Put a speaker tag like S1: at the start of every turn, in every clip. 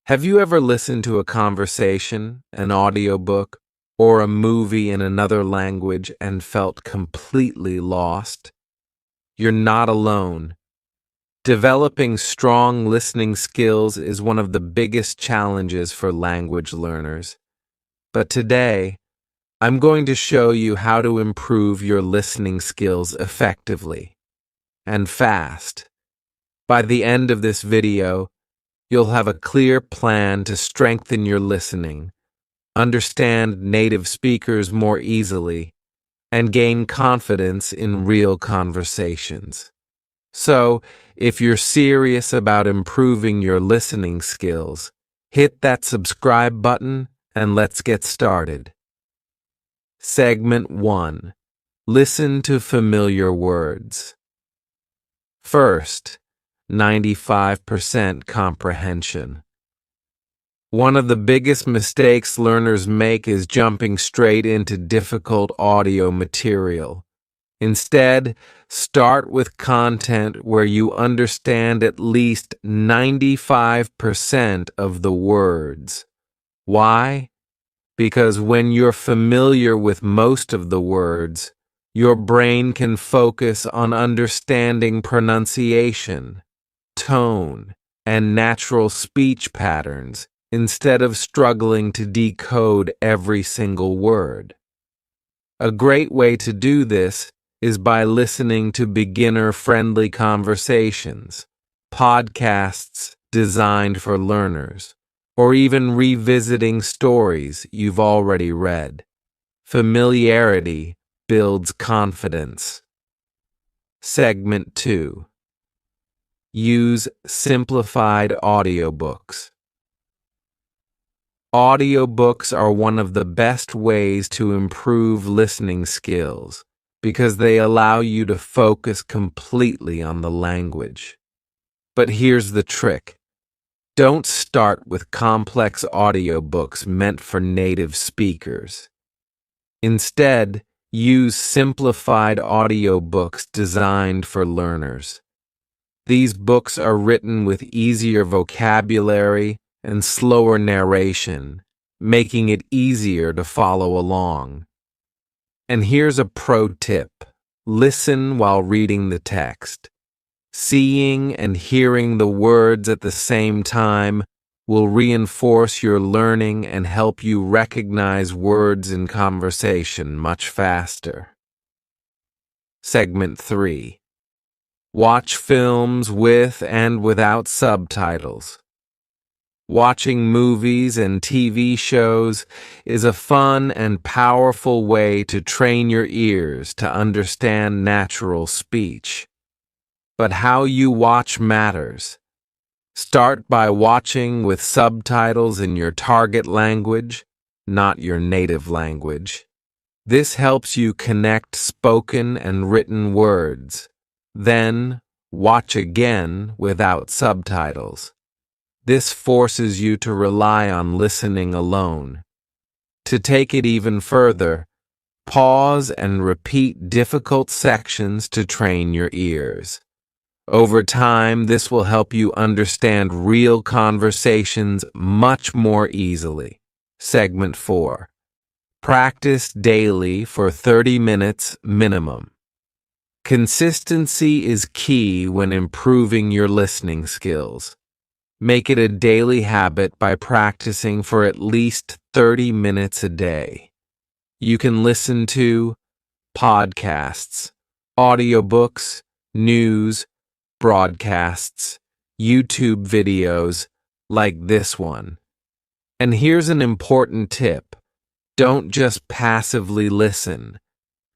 S1: Have you ever listened to a conversation, an audiobook, or a movie in another language and felt completely lost? You're not alone. Developing strong listening skills is one of the biggest challenges for language learners. But today, I'm going to show you how to improve your listening skills effectively and fast. By the end of this video, you'll have a clear plan to strengthen your listening, understand native speakers more easily, and gain confidence in real conversations. So, if you're serious about improving your listening skills, hit that subscribe button and let's get started. Segment 1. Listen to familiar words. First, 95% comprehension. One of the biggest mistakes learners make is jumping straight into difficult audio material. Instead, start with content where you understand at least 95% of the words. Why? Because when you're familiar with most of the words, your brain can focus on understanding pronunciation, tone, and natural speech patterns instead of struggling to decode every single word. A great way to do this is by listening to beginner-friendly conversations, podcasts designed for learners, or even revisiting stories you've already read. Familiarity builds confidence. Segment 2. Use simplified audiobooks. Audiobooks are one of the best ways to improve listening skills because they allow you to focus completely on the language. But here's the trick. Don't start with complex audiobooks meant for native speakers. Instead, use simplified audiobooks designed for learners. These books are written with easier vocabulary and slower narration, making it easier to follow along. And here's a pro tip. Listen while reading the text. Seeing and hearing the words at the same time will reinforce your learning and help you recognize words in conversation much faster. Segment 3. Watch films with and without subtitles. Watching movies and TV shows is a fun and powerful way to train your ears to understand natural speech. But how you watch matters. Start by watching with subtitles in your target language, not your native language. This helps you connect spoken and written words. Then, watch again without subtitles. This forces you to rely on listening alone. To take it even further, pause and repeat difficult sections to train your ears. Over time, this will help you understand real conversations much more easily. Segment 4. Practice daily for 30 minutes minimum. Consistency is key when improving your listening skills. Make it a daily habit by practicing for at least 30 minutes a day. You can listen to podcasts, audiobooks, news, broadcasts, YouTube videos like this one. And here's an important tip. Don't just passively listen.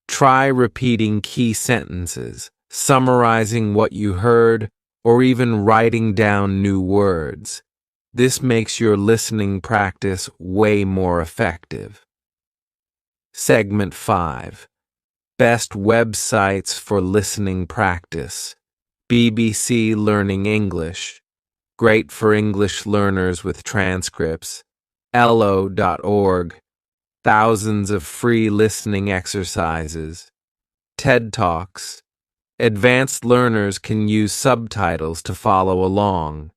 S1: Try repeating key sentences, summarizing what you heard, or even writing down new words. This makes your listening practice way more effective. Segment 5. Best websites for listening practice. BBC Learning English, great for English learners with transcripts. Ello.org, thousands of free listening exercises. TED Talks, advanced learners can use subtitles to follow along.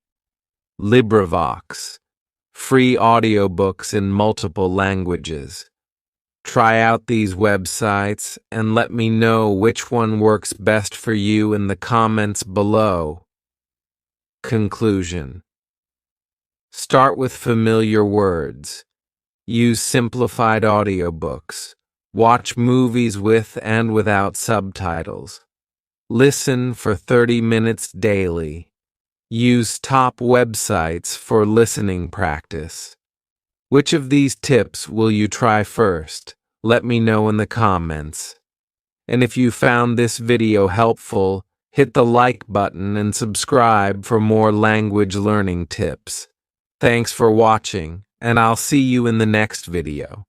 S1: LibriVox, free audiobooks in multiple languages. Try out these websites and let me know which one works best for you in the comments below. Conclusion. Start with familiar words. Use simplified audiobooks. Watch movies with and without subtitles. Listen for 30 minutes daily. Use top websites for listening practice. Which of these tips will you try first? Let me know in the comments. And if you found this video helpful, hit the like button and subscribe for more language learning tips. Thanks for watching, and I'll see you in the next video.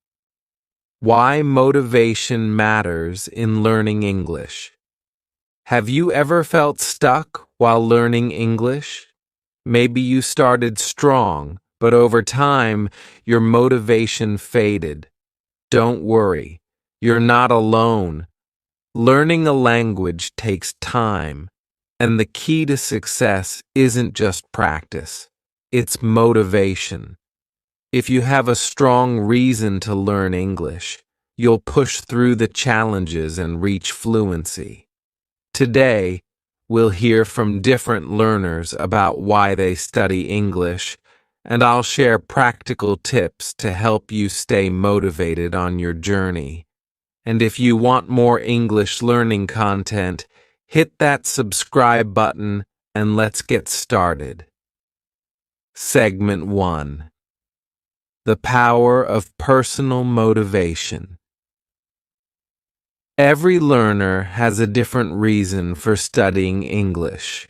S1: Why motivation matters in learning English. Have you ever felt stuck while learning English? Maybe you started strong, but over time, your motivation faded. Don't worry, you're not alone. Learning a language takes time, and the key to success isn't just practice, it's motivation. If you have a strong reason to learn English, you'll push through the challenges and reach fluency. Today, we'll hear from different learners about why they study English, and I'll share practical tips to help you stay motivated on your journey. And if you want more English learning content, hit that subscribe button and let's get started. Segment 1. The power of personal motivation. Every learner has a different reason for studying English.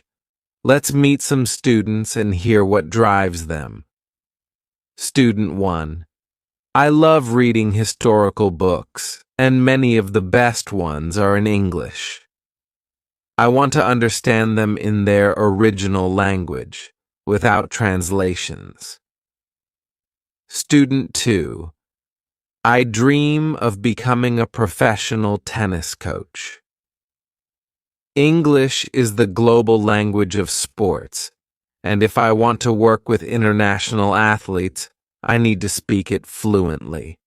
S1: Let's meet some students and hear what drives them. Student 1. I love reading historical books, and many of the best ones are in English. I want to understand them in their original language, without translations. Student 2. I dream of becoming a professional tennis coach. English is the global language of sports, and if I want to work with international athletes, I need to speak it fluently.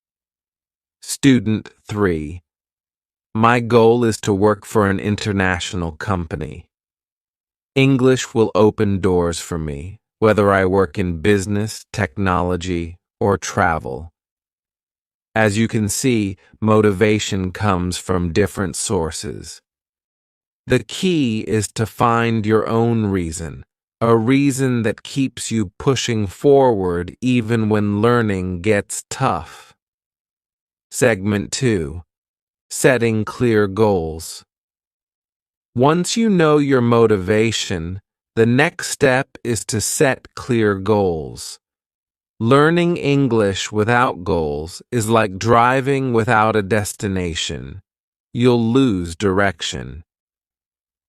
S1: Student 3. My goal is to work for an international company. English will open doors for me, whether I work in business, technology, or travel. As you can see, motivation comes from different sources. The key is to find your own reason, a reason that keeps you pushing forward even when learning gets tough. Segment 2. Setting clear goals. Once you know your motivation, the next step is to set clear goals. Learning English without goals is like driving without a destination. You'll lose direction.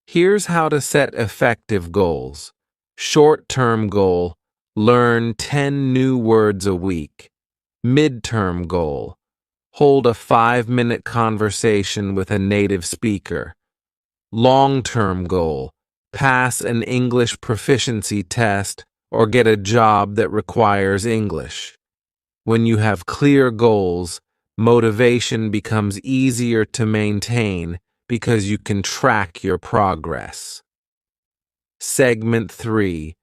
S1: Here's how to set effective goals. Short-term goal, learn 10 new words a week. Mid-term goal, hold a 5-minute conversation with a native speaker. Long-term goal, pass an English proficiency test or get a job that requires English. When you have clear goals, motivation becomes easier to maintain because you can track your progress. Segment 3.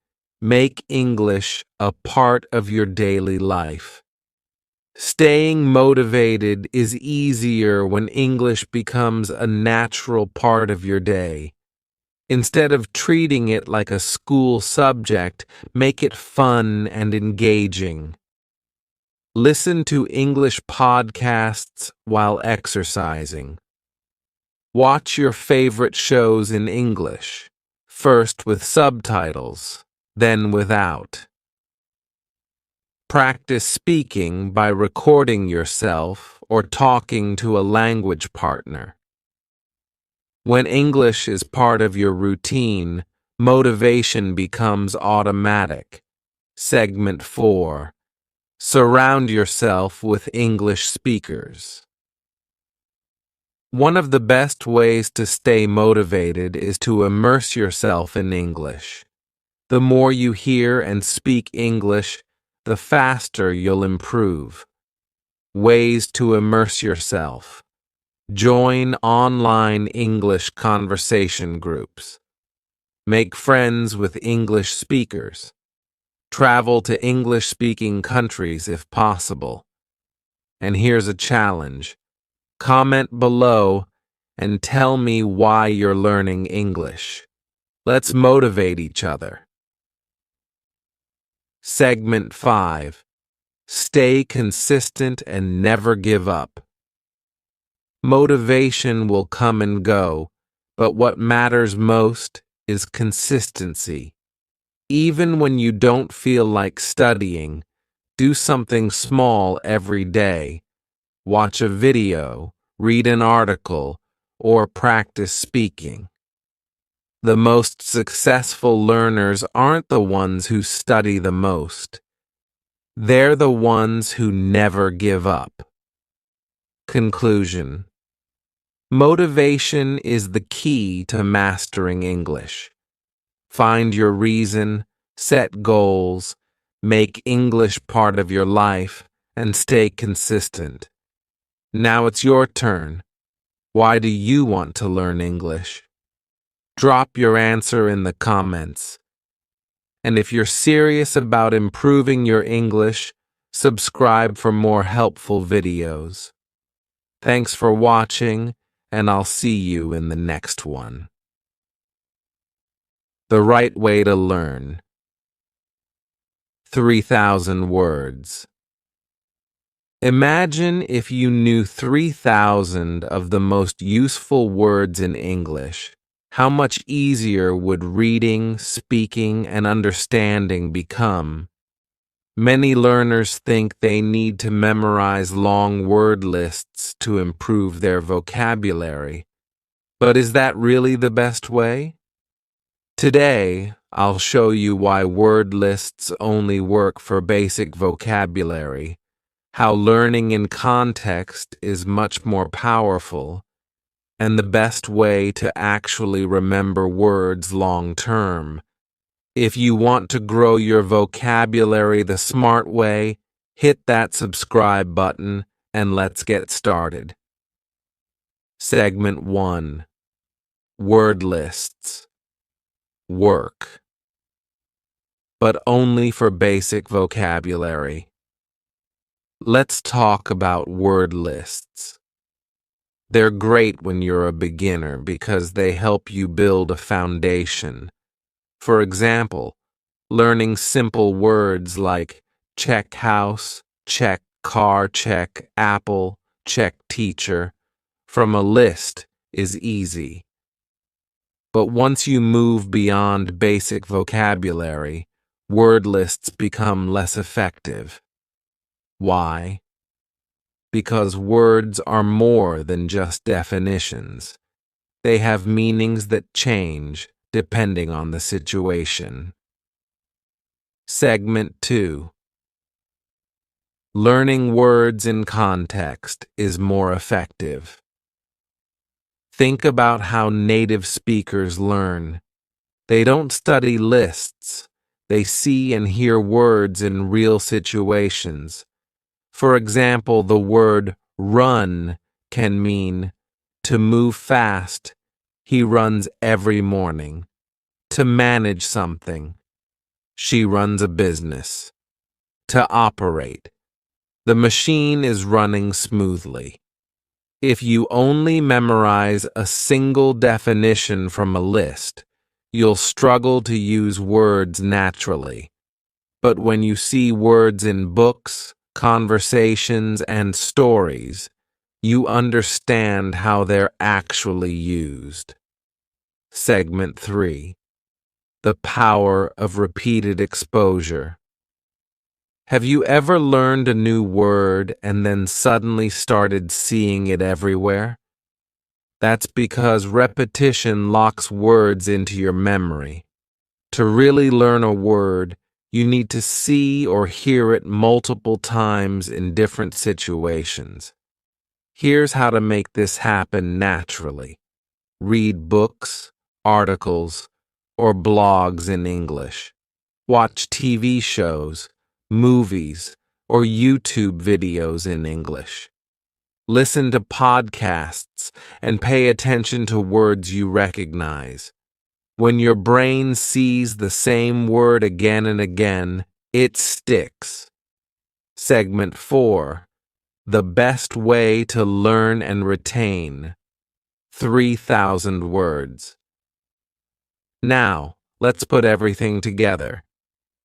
S1: Make English a part of your daily life. Staying motivated is easier when English becomes a natural part of your day. Instead of treating it like a school subject, make it fun and engaging. Listen to English podcasts while exercising. Watch your favorite shows in English, first with subtitles, then without. Practice speaking by recording yourself or talking to a language partner. When English is part of your routine, motivation becomes automatic. Segment 4. Surround yourself with English speakers. One of the best ways to stay motivated is to immerse yourself in English. The more you hear and speak English, the faster you'll improve. Ways to immerse yourself. Join online English conversation groups. Make friends with English speakers. Travel to English-speaking countries if possible. And here's a challenge. Comment below and tell me why you're learning English. Let's motivate each other. Segment 5. Stay consistent and never give up. Motivation will come and go, but what matters most is consistency. Even when you don't feel like studying, do something small every day. Watch a video, read an article, or practice speaking. The most successful learners aren't the ones who study the most. They're the ones who never give up. Conclusion. Motivation is the key to mastering English. Find your reason, set goals, make English part of your life, and stay consistent. Now it's your turn. Why do you want to learn English? Drop your answer in the comments. And if you're serious about improving your English, subscribe for more helpful videos. Thanks for watching, and I'll see you in the next one. The right way to learn. 3,000 words. Imagine if you knew 3,000 of the most useful words in English. How much easier would reading, speaking, and understanding become? Many learners think they need to memorize long word lists to improve their vocabulary. But is that really the best way? Today, I'll show you why word lists only work for basic vocabulary, how learning in context is much more powerful, and the best way to actually remember words long term. If you want to grow your vocabulary the smart way, hit that subscribe button and let's get started. Segment 1. Word lists. Work. But only for basic vocabulary. Let's talk about word lists. They're great when you're a beginner because they help you build a foundation. For example, learning simple words like check house, check car, check apple, check teacher from a list is easy. But once you move beyond basic vocabulary, word lists become less effective. Why? Because words are more than just definitions. They have meanings that change depending on the situation. Segment 2. Learning words in context is more effective. Think about how native speakers learn. They don't study lists. They see and hear words in real situations. For example, the word run can mean to move fast. He runs every morning. To manage something. She runs a business. To operate. The machine is running smoothly. If you only memorize a single definition from a list, you'll struggle to use words naturally. But when you see words in books, conversations, and stories, you understand how they're actually used. Segment 3. The power of repeated exposure. Have you ever learned a new word and then suddenly started seeing it everywhere? That's because repetition locks words into your memory. To really learn a word, you need to see or hear it multiple times in different situations. Here's how to make this happen naturally. Read books, articles, or blogs in English. Watch TV shows, movies, or YouTube videos in English. Listen to podcasts and pay attention to words you recognize. When your brain sees the same word again and again, it sticks. Segment 4. The best way to learn and retain 3,000 words. Now, let's put everything together.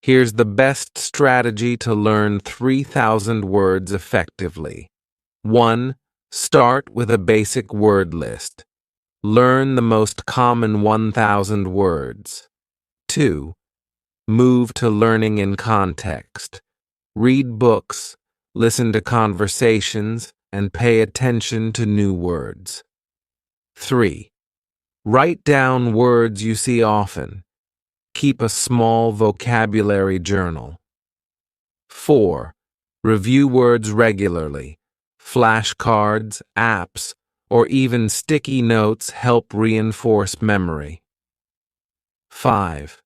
S1: Here's the best strategy to learn 3,000 words effectively. 1. Start with a basic word list. Learn the most common 1,000 words. 2. Move to learning in context. Read books, listen to conversations, and pay attention to new words. 3. Write down words you see often. Keep a small vocabulary journal. 4. Review words regularly. Flashcards, apps, or even sticky notes help reinforce memory. 5.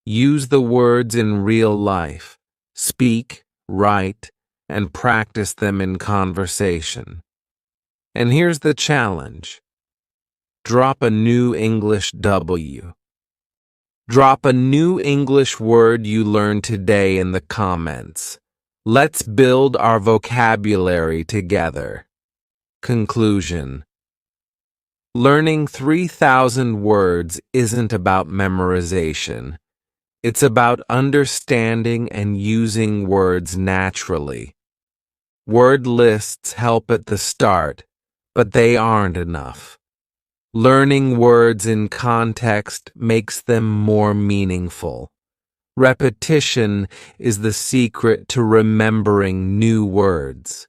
S1: Use the words in real life. Speak, write, and practice them in conversation. And here's the challenge. Drop a new English W. Drop a new English word you learned today in the comments. Let's build our vocabulary together. Conclusion. Learning 3,000 words isn't about memorization. It's about understanding and using words naturally. Word lists help at the start, but they aren't enough. Learning words in context makes them more meaningful. Repetition is the secret to remembering new words.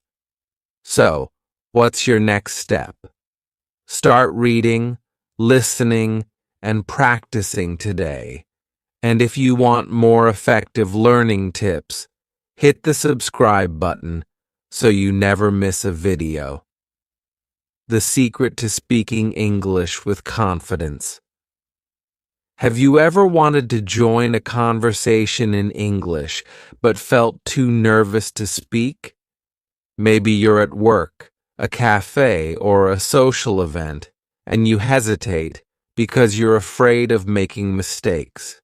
S1: So, what's your next step? Start reading, listening, and practicing today. And if you want more effective learning tips, hit the subscribe button so you never miss a video. The secret to speaking English with confidence. Have you ever wanted to join a conversation in English but felt too nervous to speak? Maybe you're at work, a cafe, or a social event, and you hesitate because you're afraid of making mistakes.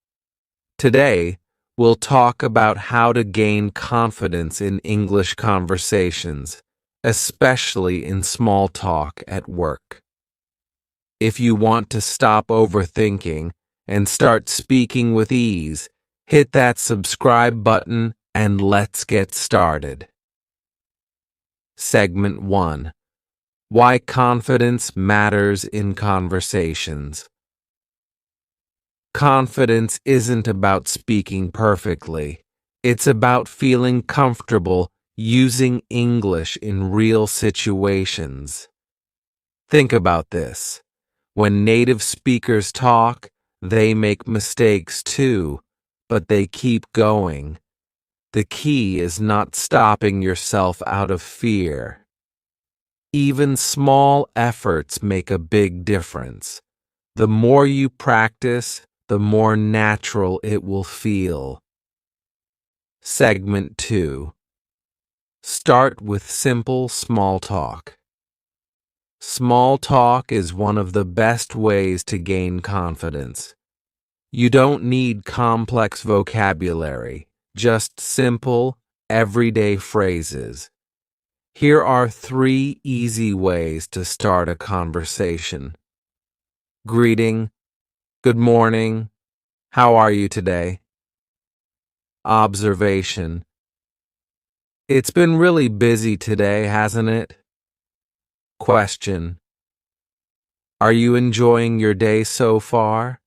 S1: Today, we'll talk about how to gain confidence in English conversations, especially in small talk at work. If you want to stop overthinking and start speaking with ease, hit that subscribe button and let's get started. Segment 1. Why confidence matters in conversations. Confidence isn't about speaking perfectly. It's about feeling comfortable using English in real situations. Think about this. When native speakers talk, they make mistakes too, but they keep going. The key is not stopping yourself out of fear. Even small efforts make a big difference. The more you practice, the more natural it will feel. Segment 2. Start with simple small talk. Small talk is one of the best ways to gain confidence. You don't need complex vocabulary, just simple, everyday phrases. Here are 3 easy ways to start a conversation. Greeting. Good morning. How are you today? Observation. It's been really busy today, hasn't it? Question. Are you enjoying your day so far?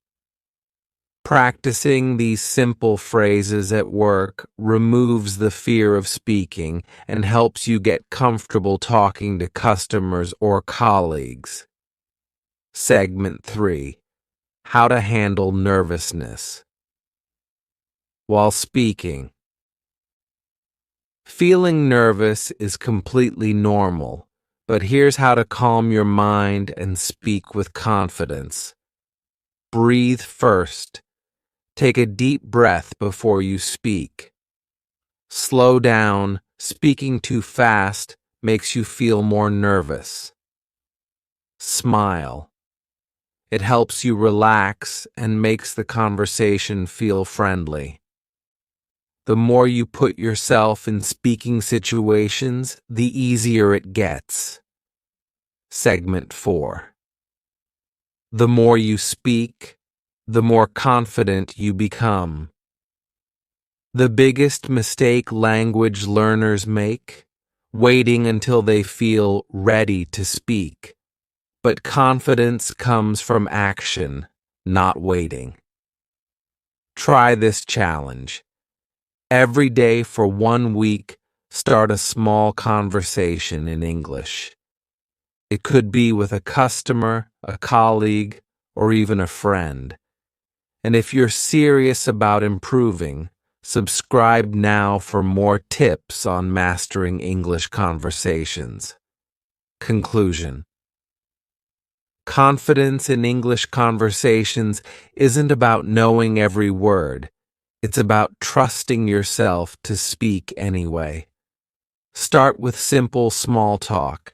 S1: Practicing these simple phrases at work removes the fear of speaking and helps you get comfortable talking to customers or colleagues. Segment 3. How to handle nervousness. While speaking. Feeling nervous is completely normal, but here's how to calm your mind and speak with confidence. Breathe first. Take a deep breath before you speak. Slow down. Speaking too fast makes you feel more nervous. Smile. It helps you relax and makes the conversation feel friendly. The more you put yourself in speaking situations, the easier it gets. Segment 4. The more you speak, the more confident you become. The biggest mistake language learners make? Waiting until they feel ready to speak. But confidence comes from action, not waiting. Try this challenge. Every day for 1 week, start a small conversation in English. It could be with a customer, a colleague, or even a friend. And if you're serious about improving, subscribe now for more tips on mastering English conversations. Conclusion. Confidence in English conversations isn't about knowing every word. It's about trusting yourself to speak anyway. Start with simple small talk.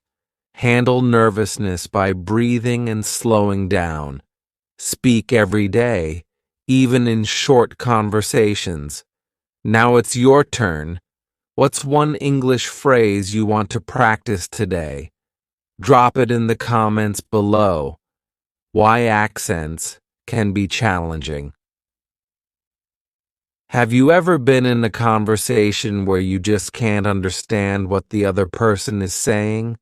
S1: Handle nervousness by breathing and slowing down. Speak every day, even in short conversations. Now it's your turn. What's one English phrase you want to practice today? Drop it in the comments below. Why accents can be challenging. Have you ever been in a conversation where you just can't understand what the other person is saying?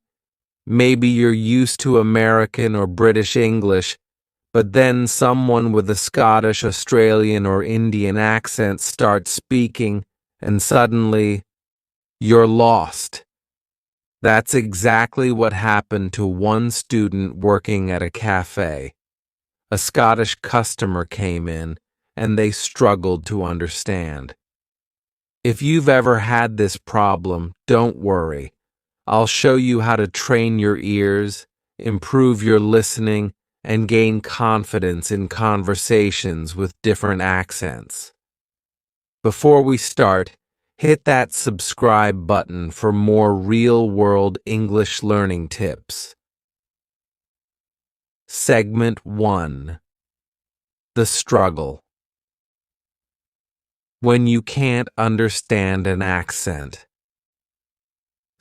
S1: Maybe you're used to American or British English, but then someone with a Scottish, Australian, or Indian accent starts speaking, and suddenly, you're lost. That's exactly what happened to one student working at a cafe. A Scottish customer came in, and they struggled to understand. If you've ever had this problem, don't worry. I'll show you how to train your ears, improve your listening, and gain confidence in conversations with different accents. Before we start, hit that subscribe button for more real-world English learning tips. Segment 1. The struggle. When you can't understand an accent.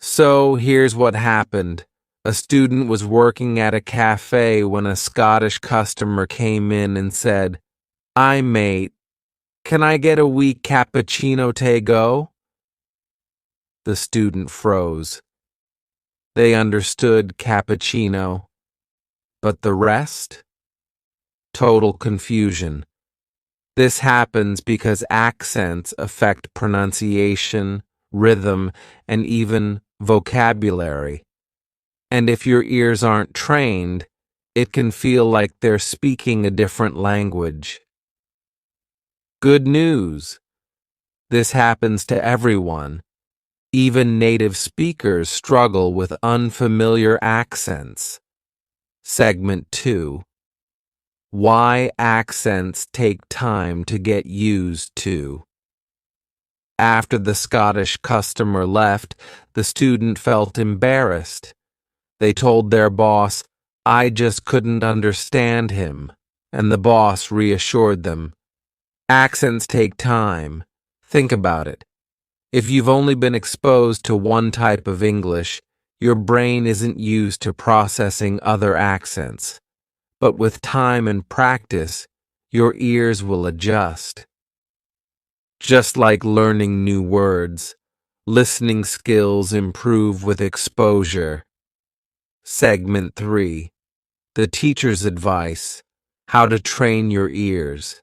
S1: So here's what happened. A student was working at a cafe when a Scottish customer came in and said, "Hi, mate. Can I get a wee cappuccino to go?" The student froze. They understood cappuccino, but the rest? Total confusion. This happens because accents affect pronunciation, rhythm, and even vocabulary. And if your ears aren't trained, it can feel like they're speaking a different language. Good news! This happens to everyone. Even native speakers struggle with unfamiliar accents. Segment 2. Why accents take time to get used to. After the Scottish customer left, the student felt embarrassed. They told their boss, "I just couldn't understand him," and the boss reassured them. Accents take time. Think about it. If you've only been exposed to one type of English, your brain isn't used to processing other accents. But with time and practice, your ears will adjust. Just like learning new words, listening skills improve with exposure. Segment 3. The teacher's advice: how to train your ears.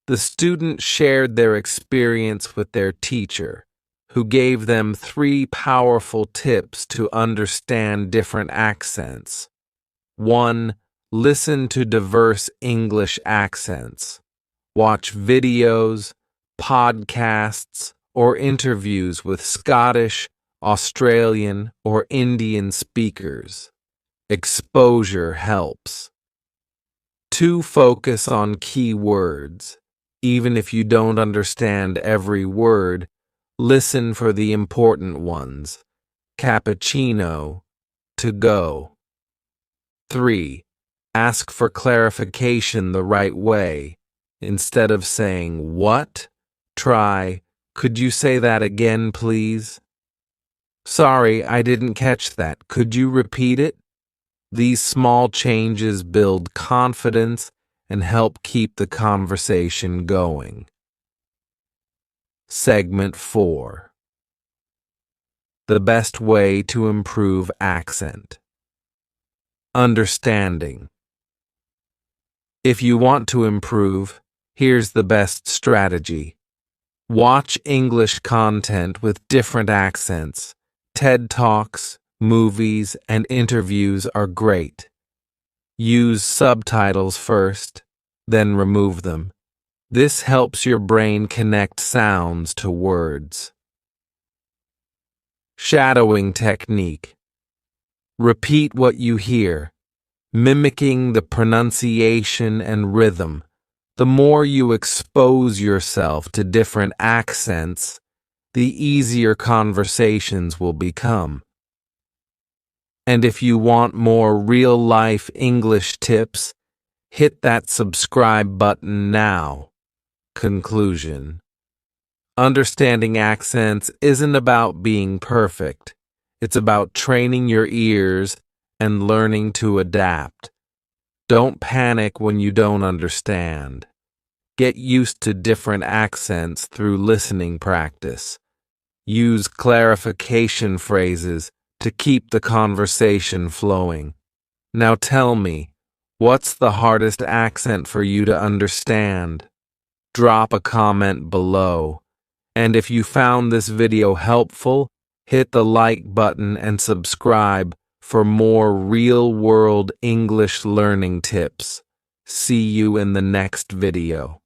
S1: The students shared their experience with their teacher, who gave them 3 powerful tips to understand different accents. 1. Listen to diverse English accents. Watch videos, podcasts, or interviews with Scottish, Australian, or Indian speakers. Exposure helps. 2. Focus on key words. Even if you don't understand every word, Listen for the important ones. Cappuccino. To go. 3. Ask for clarification the right way. Instead of saying, "What?" Try, "Could you say that again, please?" "Sorry, I didn't catch that. Could you repeat it?" These small changes build confidence and help keep the conversation going. Segment 4. The best way to improve accent. Understanding. If you want to improve, here's the best strategy. Watch English content with different accents. TED Talks, movies, and interviews are great. Use subtitles first, then remove them. This helps your brain connect sounds to words. Shadowing technique. Repeat what you hear, mimicking the pronunciation and rhythm. The more you expose yourself to different accents, the easier conversations will become. And if you want more real-life English tips, hit that subscribe button now. Conclusion. Understanding accents isn't about being perfect. It's about training your ears and learning to adapt. Don't panic when you don't understand. Get used to different accents through listening practice. Use clarification phrases to keep the conversation flowing. Now tell me, what's the hardest accent for you to understand? Drop a comment below. And if you found this video helpful, hit the like button and subscribe for more real-world English learning tips. See you in the next video.